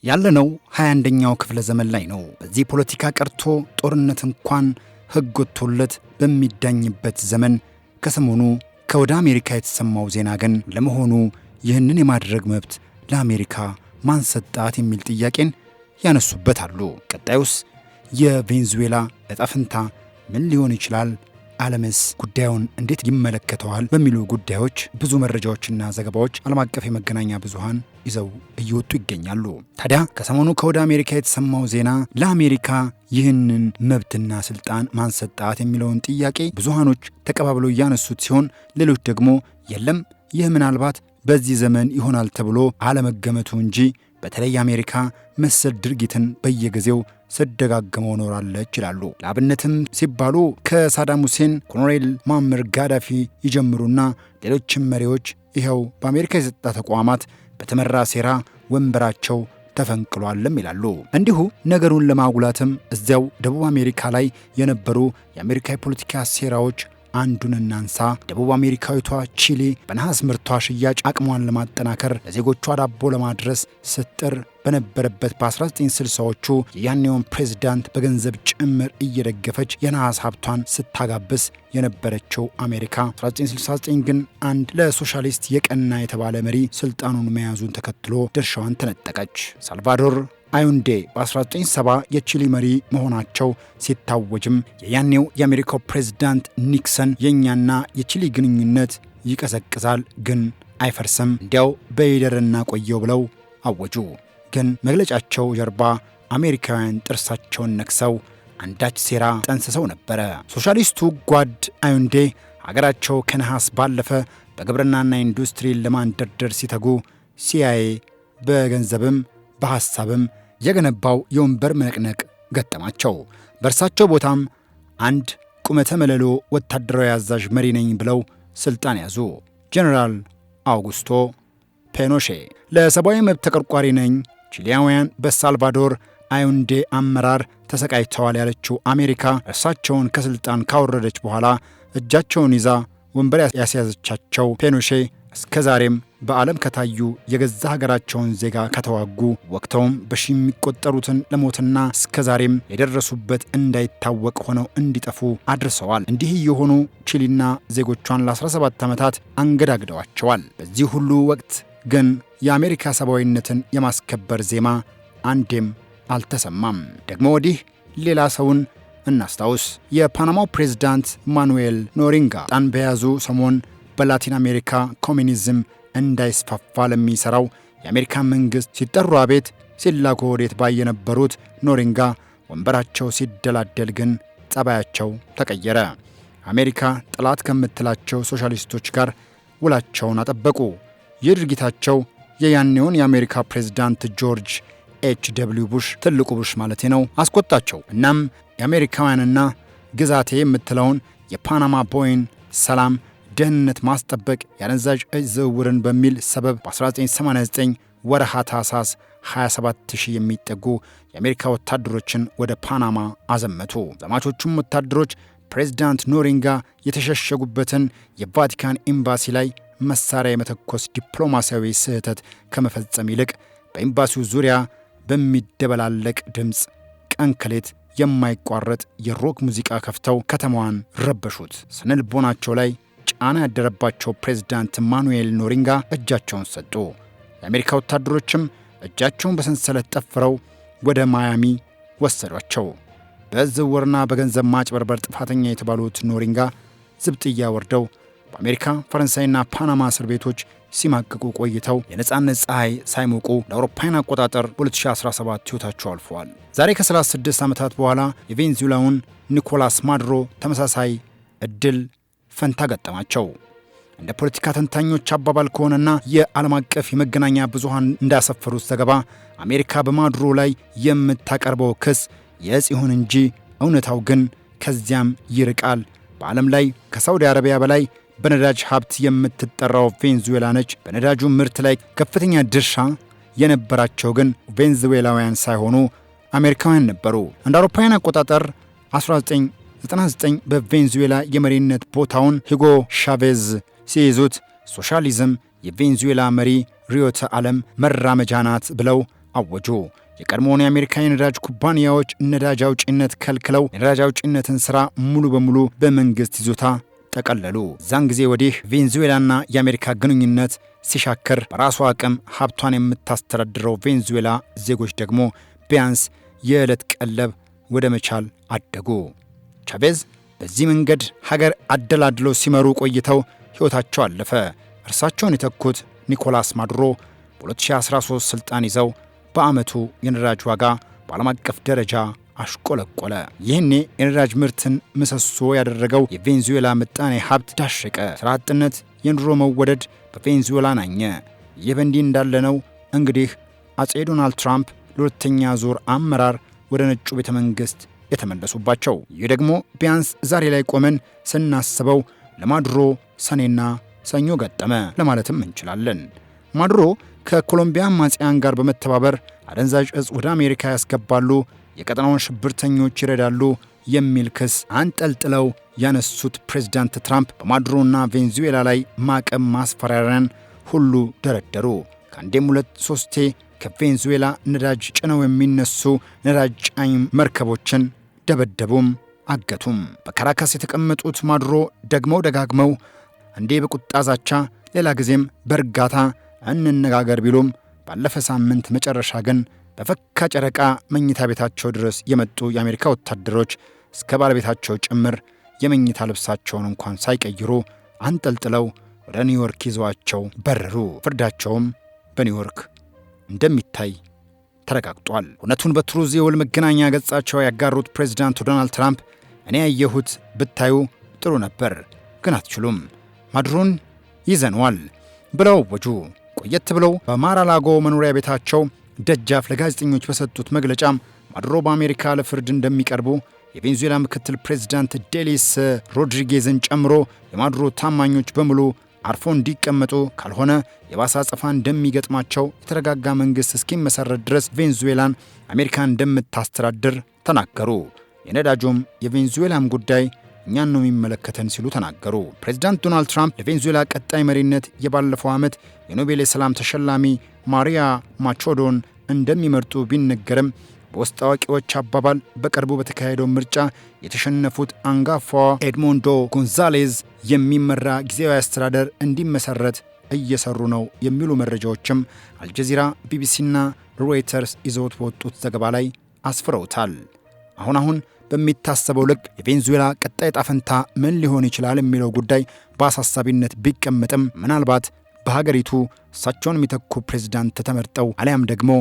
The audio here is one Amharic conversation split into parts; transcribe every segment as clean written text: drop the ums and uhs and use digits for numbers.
ያለነው 21ኛው ክፍለ ዘመን ላይ ነው። በዚህ ፖለቲካ ቀርቶ ጦርነት እንኳን ሕግ ወጥቶለት በሚዳኝበት ዘመን ከሰሞኑ ከወደ አሜሪካ የተሰማው ዜና ግን ለመሆኑ ይህንን የማድረግ መብት ለአሜሪካ ማን ሰጣት የሚል ጥያቄን ያነሱበት አሉ። ቀጣዩስ የቬንዙዌላ ዕጣ ፈንታ ምን ሊሆን ይችላል? ዓለምስ ጉዳዩን እንዴት ይመለከተዋል? በሚሉ ጉዳዮች ብዙ መረጃዎችና ዘገባዎች ዓለም አቀፍ የመገናኛ ብዙሃን ይዘው እየወጡ ይገኛሉ። ታዲያ ከሰሞኑ ከወደ አሜሪካ የተሰማው ዜና ለአሜሪካ ይህንን መብትና ስልጣን ማን ሰጣት የሚለውን ጥያቄ ብዙሃኖች ተቀባብለው እያነሱት ሲሆን፣ ሌሎች ደግሞ የለም ይህ ምናልባት በዚህ ዘመን ይሆናል ተብሎ አለመገመቱ እንጂ በተለይ አሜሪካ መሰል ድርጊትን በየጊዜው ስደጋግመው ኖራለች ይላሉ። ለአብነትም ሲባሉ ከሳዳም ሁሴን ኮሎኔል ሙአመር ጋዳፊ ይጀምሩና ሌሎችም መሪዎች ይኸው በአሜሪካ የጸጥታ ተቋማት በተመራ ሴራ ወንበራቸው ተፈንቅሏልም ይላሉ። እንዲሁ ነገሩን ለማጉላትም እዚያው ደቡብ አሜሪካ ላይ የነበሩ የአሜሪካ የፖለቲካ ሴራዎች አንዱን እናንሳ። ደቡብ አሜሪካዊቷ ቺሊ በነሐስ ምርቷ ሽያጭ አቅሟን ለማጠናከር ለዜጎቿ ዳቦ ለማድረስ ስትጥር በነበረበት በ1960ዎቹ የያኔውን ፕሬዝዳንት በገንዘብ ጭምር እየደገፈች የነሐስ ሀብቷን ስታጋብስ የነበረችው አሜሪካ 1969 ግን አንድ ለሶሻሊስት የቀና የተባለ መሪ ስልጣኑን መያዙን ተከትሎ ድርሻዋን ተነጠቀች። ሳልቫዶር አዩንዴ በ1970 የቺሊ መሪ መሆናቸው ሲታወጅም የያኔው የአሜሪካው ፕሬዝዳንት ኒክሰን የእኛና የቺሊ ግንኙነት ይቀዘቅዛል ግን አይፈርስም፣ እንዲያው በይደርና ቆየው ብለው አወጁ። ግን መግለጫቸው ጀርባ አሜሪካውያን ጥርሳቸውን ነክሰው አንዳች ሴራ ጠንስሰው ነበረ። ሶሻሊስቱ ጓድ አዩንዴ ሀገራቸው ከነሐስ ባለፈ በግብርናና ኢንዱስትሪን ለማንደርደር ሲተጉ ሲአይኤ በገንዘብም በሐሳብም የገነባው የወንበር መነቅነቅ ገጠማቸው። በእርሳቸው ቦታም አንድ ቁመተ መለሎ ወታደራዊ አዛዥ መሪ ነኝ ብለው ስልጣን ያዙ። ጄኔራል አውጉስቶ ፒኖሼ ለሰብአዊ መብት ተቆርቋሪ ነኝ፣ ቺሊያውያን በሳልቫዶር አዩንዴ አመራር ተሰቃይተዋል ያለችው አሜሪካ እርሳቸውን ከስልጣን ካወረደች በኋላ እጃቸውን ይዛ ወንበር ያስያዘቻቸው ፒኖሼ እስከዛሬም በዓለም ከታዩ የገዛ ሀገራቸውን ዜጋ ከተዋጉ ወቅተውም በሺ የሚቆጠሩትን ለሞትና እስከዛሬም የደረሱበት እንዳይታወቅ ሆነው እንዲጠፉ አድርሰዋል። እንዲህ የሆኑ ቺሊና ዜጎቿን ለ17 ዓመታት አንገዳግደዋቸዋል። በዚህ ሁሉ ወቅት ግን የአሜሪካ ሰብአዊነትን የማስከበር ዜማ አንዴም አልተሰማም። ደግሞ ወዲህ ሌላ ሰውን እናስታውስ። የፓናማው ፕሬዝዳንት ማኑኤል ኖሪንጋ ጣን በያዙ ሰሞን በላቲን አሜሪካ ኮሚኒዝም እንዳይስፋፋ ለሚሰራው የአሜሪካ መንግስት ሲጠሩ አቤት ሲላኩ ወዴት ባየነበሩት ኖሪንጋ ወንበራቸው ሲደላደል ግን ጸባያቸው ተቀየረ። አሜሪካ ጠላት ከምትላቸው ሶሻሊስቶች ጋር ውላቸውን አጠበቁ። ይህ ድርጊታቸው የያኔውን የአሜሪካ ፕሬዝዳንት ጆርጅ ኤች.ደብሊው ቡሽ ትልቁ ቡሽ ማለቴ ነው አስቆጣቸው። እናም የአሜሪካውያንና ግዛቴ የምትለውን የፓናማ ቦይን ሰላም ደህንነት ማስጠበቅ የአደንዛዥ እጽ ዝውውርን በሚል ሰበብ በ1989 ወርሃ ታኅሳስ 27000 የሚጠጉ የአሜሪካ ወታደሮችን ወደ ፓናማ አዘመቱ። ዘማቾቹም ወታደሮች ፕሬዝዳንት ኖሪንጋ የተሸሸጉበትን የቫቲካን ኤምባሲ ላይ መሳሪያ የመተኮስ ዲፕሎማሲያዊ ስህተት ከመፈጸም ይልቅ በኤምባሲው ዙሪያ በሚደበላለቅ ድምፅ ቀንከሌት የማይቋረጥ የሮክ ሙዚቃ ከፍተው ከተማዋን ረበሹት። ስነልቦናቸው ላይ ጫና ያደረባቸው ፕሬዝዳንት ማኑኤል ኖሪንጋ እጃቸውን ሰጡ። የአሜሪካ ወታደሮችም እጃቸውን በሰንሰለት ጠፍረው ወደ ማያሚ ወሰዷቸው። በዝውውርና በገንዘብ ማጭበርበር ጥፋተኛ የተባሉት ኖሪንጋ ዝብጥያ ወርደው በአሜሪካ ፈረንሳይና ፓናማ እስር ቤቶች ሲማቅቁ ቆይተው የነጻነት ፀሐይ ሳይሞቁ ለአውሮፓውያን አቆጣጠር 2017 ሕይወታቸው አልፈዋል። ዛሬ ከ36 ዓመታት በኋላ የቬንዙዌላውን ኒኮላስ ማዱሮ ተመሳሳይ ዕድል ፈንታ ገጠማቸው። እንደ ፖለቲካ ተንታኞች አባባል ከሆነና የዓለም አቀፍ የመገናኛ ብዙሃን እንዳሰፈሩት ዘገባ አሜሪካ በማዱሮ ላይ የምታቀርበው ክስ የእጽ ይሁን እንጂ እውነታው ግን ከዚያም ይርቃል። በዓለም ላይ ከሳውዲ አረቢያ በላይ በነዳጅ ሀብት የምትጠራው ቬንዙዌላ ነች። በነዳጁ ምርት ላይ ከፍተኛ ድርሻ የነበራቸው ግን ቬንዙዌላውያን ሳይሆኑ አሜሪካውያን ነበሩ። እንደ አውሮፓውያን አቆጣጠር 1999 በቬንዙዌላ የመሪነት ቦታውን ሂጎ ሻቬዝ ሲይዙት ሶሻሊዝም የቬንዙዌላ መሪ ርዕዮተ ዓለም መራመጃ ናት ብለው አወጁ። የቀድሞውን የአሜሪካ የነዳጅ ኩባንያዎች ነዳጅ አውጪነት ከልክለው የነዳጅ አውጪነትን ስራ ሙሉ በሙሉ በመንግስት ይዞታ ጠቀለሉ። ዛን ጊዜ ወዲህ ቬንዙዌላና የአሜሪካ ግንኙነት ሲሻከር በራሷ አቅም ሀብቷን የምታስተዳድረው ቬንዙዌላ ዜጎች ደግሞ ቢያንስ የዕለት ቀለብ ወደ መቻል አደጉ። ቻቬዝ በዚህ መንገድ ሀገር አደላድለው ሲመሩ ቆይተው ሕይወታቸው አለፈ። እርሳቸውን የተኩት ኒኮላስ ማዱሮ በ2013 ስልጣን ይዘው በዓመቱ የነዳጅ ዋጋ በዓለም አቀፍ ደረጃ አሽቆለቆለ። ይህኔ የነዳጅ ምርትን ምሰሶ ያደረገው የቬንዙዌላ ምጣኔ ሀብት ዳሸቀ። ስራ አጥነት፣ የኑሮ መወደድ በቬንዙዌላ ናኘ። ይህ በእንዲህ እንዳለ ነው እንግዲህ አጼ ዶናልድ ትራምፕ ለሁለተኛ ዙር አመራር ወደ ነጩ ቤተ መንግሥት የተመለሱባቸው። ይህ ደግሞ ቢያንስ ዛሬ ላይ ቆመን ስናስበው ለማዱሮ ሰኔና ሰኞ ገጠመ ለማለትም እንችላለን። ማዱሮ ከኮሎምቢያ አማጽያን ጋር በመተባበር አደንዛዥ እጽ ወደ አሜሪካ ያስገባሉ፣ የቀጠናውን ሽብርተኞች ይረዳሉ የሚል ክስ አንጠልጥለው ያነሱት ፕሬዝዳንት ትራምፕ በማዱሮና ቬንዙዌላ ላይ ማዕቀብ ማስፈራሪያን ሁሉ ደረደሩ። ከአንዴም ሁለት ሶስቴ ከቬንዙዌላ ነዳጅ ጭነው የሚነሱ ነዳጅ ጫኝ መርከቦችን ደበደቡም አገቱም። በካራካስ የተቀመጡት ማዱሮ ደግመው ደጋግመው አንዴ በቁጣ ዛቻ፣ ሌላ ጊዜም በእርጋታ እንነጋገር ቢሉም ባለፈ ሳምንት መጨረሻ ግን በፈካ ጨረቃ መኝታ ቤታቸው ድረስ የመጡ የአሜሪካ ወታደሮች እስከ ባለቤታቸው ጭምር የመኝታ ልብሳቸውን እንኳን ሳይቀይሩ አንጠልጥለው ወደ ኒውዮርክ ይዘዋቸው በረሩ። ፍርዳቸውም በኒውዮርክ እንደሚታይ ተረጋግጧል። እውነቱን በትሩዝ የውል መገናኛ ገጻቸው ያጋሩት ፕሬዝዳንት ዶናልድ ትራምፕ እኔ ያየሁት ብታዩ ጥሩ ነበር፣ ግን አትችሉም፣ ማዱሮን ይዘነዋል ብለው አወጁ። ቆየት ብለው በማራላጎ መኖሪያ ቤታቸው ደጃፍ ለጋዜጠኞች በሰጡት መግለጫም ማዱሮ በአሜሪካ ለፍርድ እንደሚቀርቡ የቬንዙዌላ ምክትል ፕሬዝዳንት ዴሊስ ሮድሪጌዝን ጨምሮ የማዱሮ ታማኞች በሙሉ አርፎ እንዲቀመጡ፣ ካልሆነ የባሰ አጸፋ እንደሚገጥማቸው፣ የተረጋጋ መንግስት እስኪመሰረት ድረስ ቬንዙዌላን አሜሪካ እንደምታስተዳድር ተናገሩ። የነዳጁም የቬንዙዌላም ጉዳይ እኛን ነው የሚመለከተን ሲሉ ተናገሩ። ፕሬዝዳንት ዶናልድ ትራምፕ ለቬንዙዌላ ቀጣይ መሪነት የባለፈው ዓመት የኖቤል የሰላም ተሸላሚ ማሪያ ማቾዶን እንደሚመርጡ ቢነገርም በውስጥ አዋቂዎች አባባል በቅርቡ በተካሄደው ምርጫ የተሸነፉት አንጋፋዋ ኤድሞንዶ ጎንዛሌዝ የሚመራ ጊዜያዊ አስተዳደር እንዲመሰረት እየሰሩ ነው የሚሉ መረጃዎችም አልጀዚራ፣ ቢቢሲና ሮይተርስ ይዘውት በወጡት ዘገባ ላይ አስፍረውታል። አሁን በሚታሰበው ልክ የቬንዙዌላ ቀጣይ ጣፈንታ ምን ሊሆን ይችላል የሚለው ጉዳይ በአሳሳቢነት ቢቀመጥም ምናልባት በሀገሪቱ እሳቸውን የሚተኩ ፕሬዝዳንት ተመርጠው አሊያም ደግሞ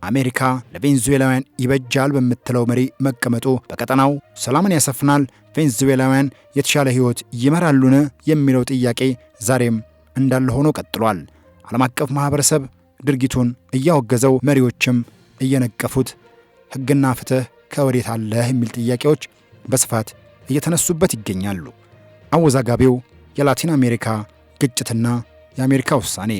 አሜሪካ ለቬንዙዌላውያን ይበጃል በምትለው መሪ መቀመጡ በቀጠናው ሰላምን ያሰፍናል፣ ቬንዙዌላውያን የተሻለ ሕይወት ይመራሉን የሚለው ጥያቄ ዛሬም እንዳለ ሆኖ ቀጥሏል። ዓለም አቀፍ ማህበረሰብ ድርጊቱን እያወገዘው፣ መሪዎችም እየነቀፉት፣ ሕግና ፍትህ ከወዴት አለ የሚል ጥያቄዎች በስፋት እየተነሱበት ይገኛሉ። አወዛጋቢው የላቲን አሜሪካ ግጭትና የአሜሪካ ውሳኔ